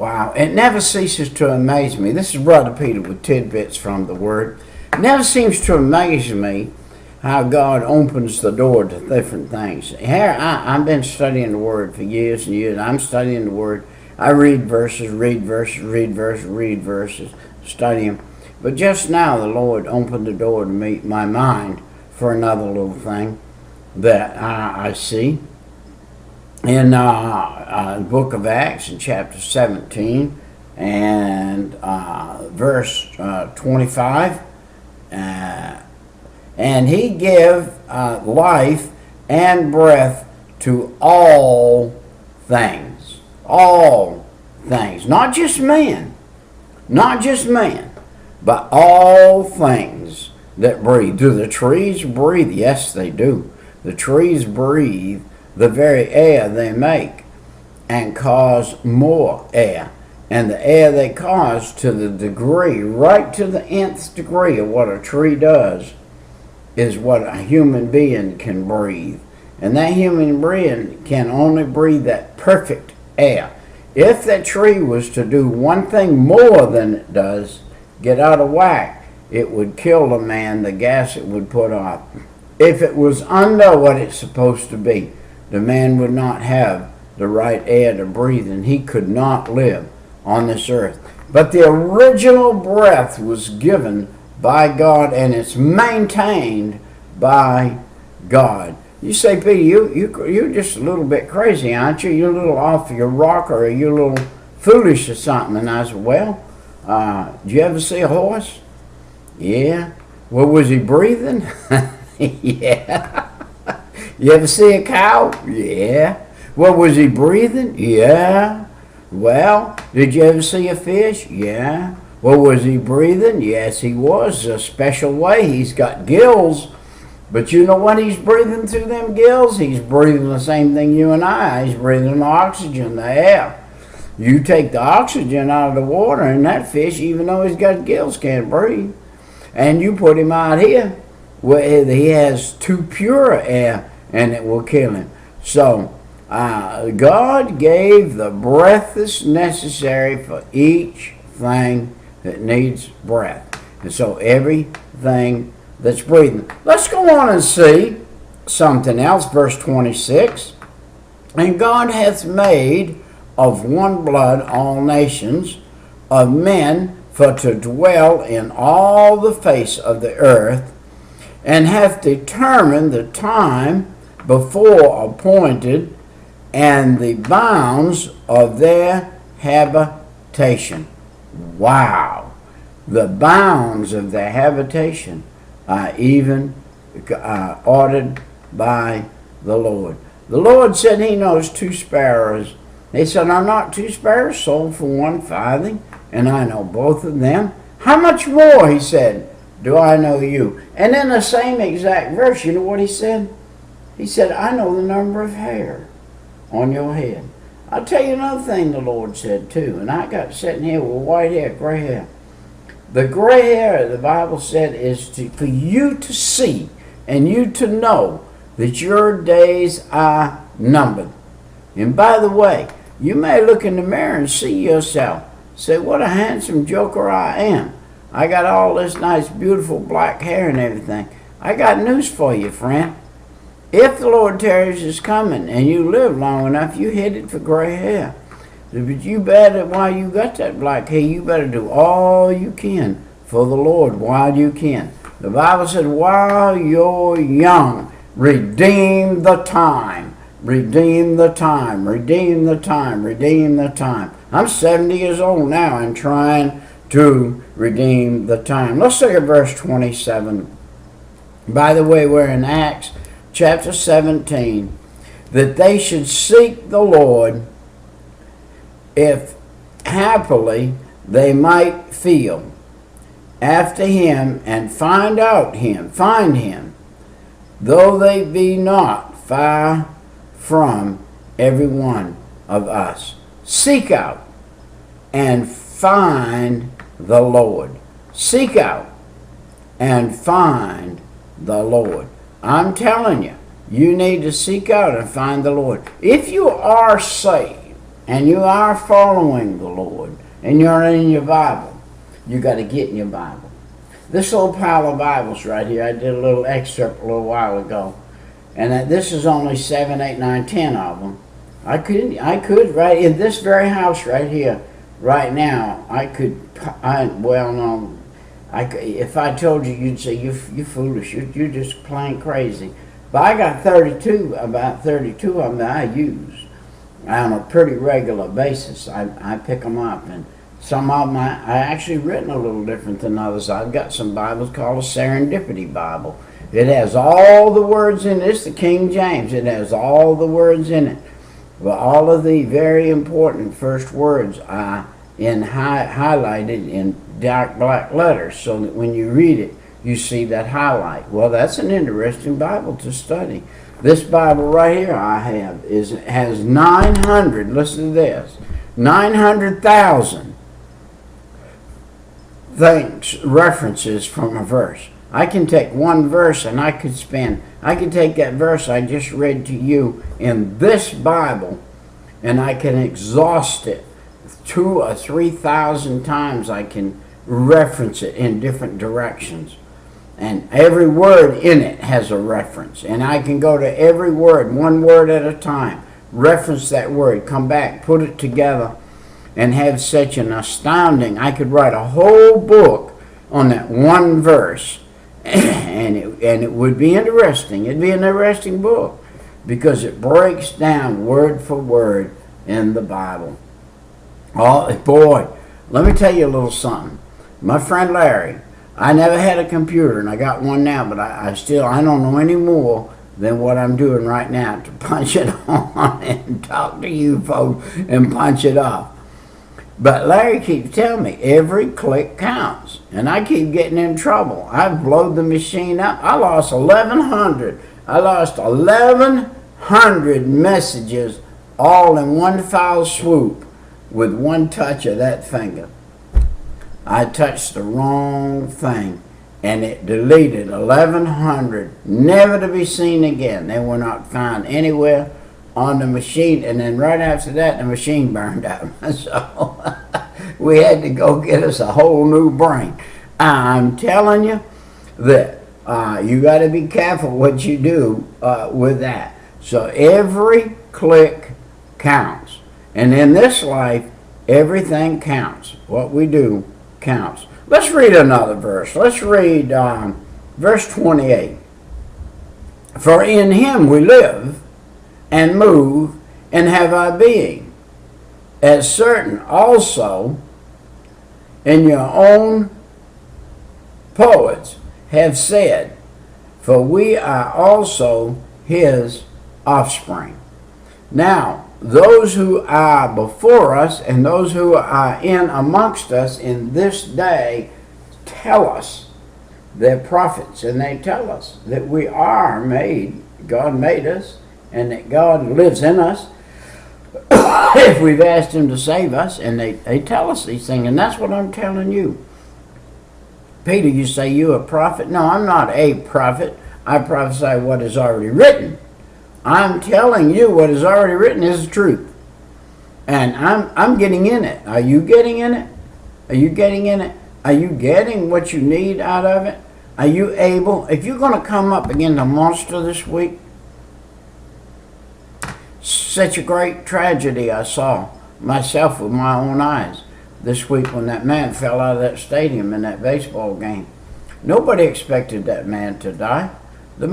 Wow. It never ceases to amaze me. This is Brother Peter with tidbits from the Word. It never seems to amaze me how God opens the door to different things. Here, I've been studying the Word for years and years. I'm studying the Word. I read verses, study them. But just now, the Lord opened the door to meet my mind for another little thing that I see. In the book of Acts, in chapter 17, and verse 25, and he give life and breath to all things. All things. Not just man. Not just man. But all things that breathe. Do the trees breathe? Yes, they do. The trees breathe the very air they make and cause more air. And the air they cause, to the degree, right to the nth degree of what a tree does, is what a human being can breathe. And that human being can only breathe that perfect air. If that tree was to do one thing more than it does, get out of whack, it would kill the man, the gas it would put off. If it was under what it's supposed to be, the man would not have the right air to breathe, and he could not live on this earth. But the original breath was given by God, and it's maintained by God. You say, Peter, you're just a little bit crazy, aren't you? You're a little off your rocker, or you're a little foolish or something. And I said, well, did you ever see a horse? Yeah. Well, was he breathing? Yeah. You ever see a cow? Yeah. Well, was he breathing? Yeah. Well, did you ever see a fish? Yeah. Well, was he breathing? Yes, he was. A special way. He's got gills. But you know what he's breathing through them gills? He's breathing the same thing you and I. He's breathing the oxygen, the air. You take the oxygen out of the water, and that fish, even though he's got gills, can't breathe. And you put him out here where he has too pure air, and it will kill him. So, God gave the breath that's necessary for each thing that needs breath. And so everything that's breathing. Let's go on and see something else. Verse 26. And God hath made of one blood all nations of men for to dwell in all the face of the earth, and hath determined the time before appointed, and the bounds of their habitation. Wow. The bounds of their habitation are even ordered by the Lord. The Lord said he knows 2 sparrows. They said, I'm not 2 sparrows sold for 1 farthing, and I know both of them. How much more, he said, do I know you? And in the same exact verse, you know what he said? He said, I know the number of hair on your head. I'll tell you another thing the Lord said too, and I got sitting here with white hair, gray hair. The gray hair, the Bible said, is for you to see and you to know that your days are numbered. And by the way, you may look in the mirror and see yourself. Say, what a handsome joker I am. I got all this nice, beautiful black hair and everything. I got news for you, friend. If the Lord tarries is coming and you live long enough, you headed for gray hair. But you better, while you got that black hair, you better do all you can for the Lord while you can. The Bible said, while you're young, redeem the time. Redeem the time. Redeem the time. Redeem the time. I'm 70 years old now and trying to redeem the time. Let's look at verse 27. By the way, we're in Acts chapter 17. That they should seek the Lord, if happily they might feel after him and find him, though they be not far from every one of us. Seek out and find the Lord. Seek out and find the Lord. I'm telling you, you need to seek out and find the Lord. If you are saved, and you are following the Lord, and you're in your Bible, you got to get in your Bible. This little pile of Bibles right here, I did a little excerpt a little while ago, and this is only 7, 8, 9, 10 of them. I could right in this very house right here, right now, if I told you, you'd say you foolish, you're just plain crazy. But I got about 32 of them that I use on a pretty regular basis. I pick them up, and some of them I actually written a little different than others. I've got some Bibles called a Serendipity Bible. It has all the words in it. It's the King James. It has all the words in it. But all of the very important first words are highlighted in dark black letters, so that when you read it, you see that highlight. Well, that's an interesting Bible to study. This Bible right here I have has 900. Listen to this: 900,000 references from a verse. I can take one verse and I could take that verse I just read to you in this Bible, and I can exhaust it 2,000 or 3,000 times. I can reference it in different directions, and every word in it has a reference, and I can go to every word, one word at a time, reference that word, come back, put it together, and have such an astounding, I could write a whole book on that one verse, and it would be interesting. It'd be an interesting book, because it breaks down word for word in the Bible. Oh boy, let me tell you a little something. My friend Larry, I never had a computer, and I got one now, but I don't know any more than what I'm doing right now to punch it on and talk to you folks and punch it off. But Larry keeps telling me every click counts, and I keep getting in trouble. I've blowed the machine up. I lost 1,100. I lost 1,100 messages all in one foul swoop with one touch of that finger. I touched the wrong thing, and it deleted 1,100, never to be seen again. They were not found anywhere on the machine, and then right after that, the machine burned out. So we had to go get us a whole new brain. I'm telling you that you got to be careful what you do with that. So every click counts, and in this life, everything counts. What we do counts. Let's read another verse. Let's read verse 28. For in him we live and move and have our being, as certain also in your own poets have said, for we are also his offspring. Now, those who are before us and those who are in amongst us in this day tell us, they're prophets, and they tell us that we are made, God made us, and that God lives in us if we've asked him to save us, and they tell us these things, and that's what I'm telling you. Peter, you say you're a prophet? No, I'm not a prophet. I prophesy what is already written. I'm telling you what is already written is the truth. And I'm getting in it. Are you getting in it? Are you getting in it? Are you getting what you need out of it? Are you able? If you're going to come up against a monster this week, such a great tragedy I saw myself with my own eyes this week when that man fell out of that stadium in that baseball game. Nobody expected that man to die. The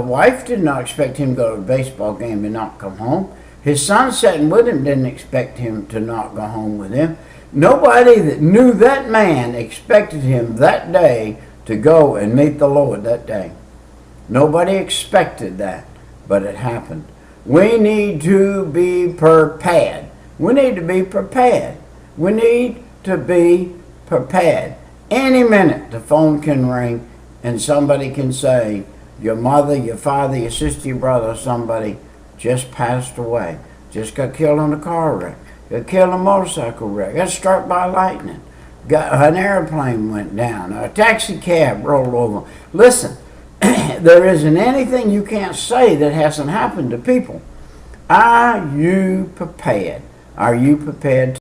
wife did not expect him to go to a baseball game and not come home. His son sitting with him didn't expect him to not go home with him. Nobody that knew that man expected him that day to go and meet the Lord that day. Nobody expected that, but it happened. We need to be prepared. We need to be prepared. We need to be prepared. Any minute the phone can ring and somebody can say, your mother, your father, your sister, your brother, somebody just passed away. Just got killed in a car wreck. Got killed in a motorcycle wreck. Got struck by lightning. An airplane went down. A taxi cab rolled over. Listen, there isn't anything you can't say that hasn't happened to people. Are you prepared? Are you prepared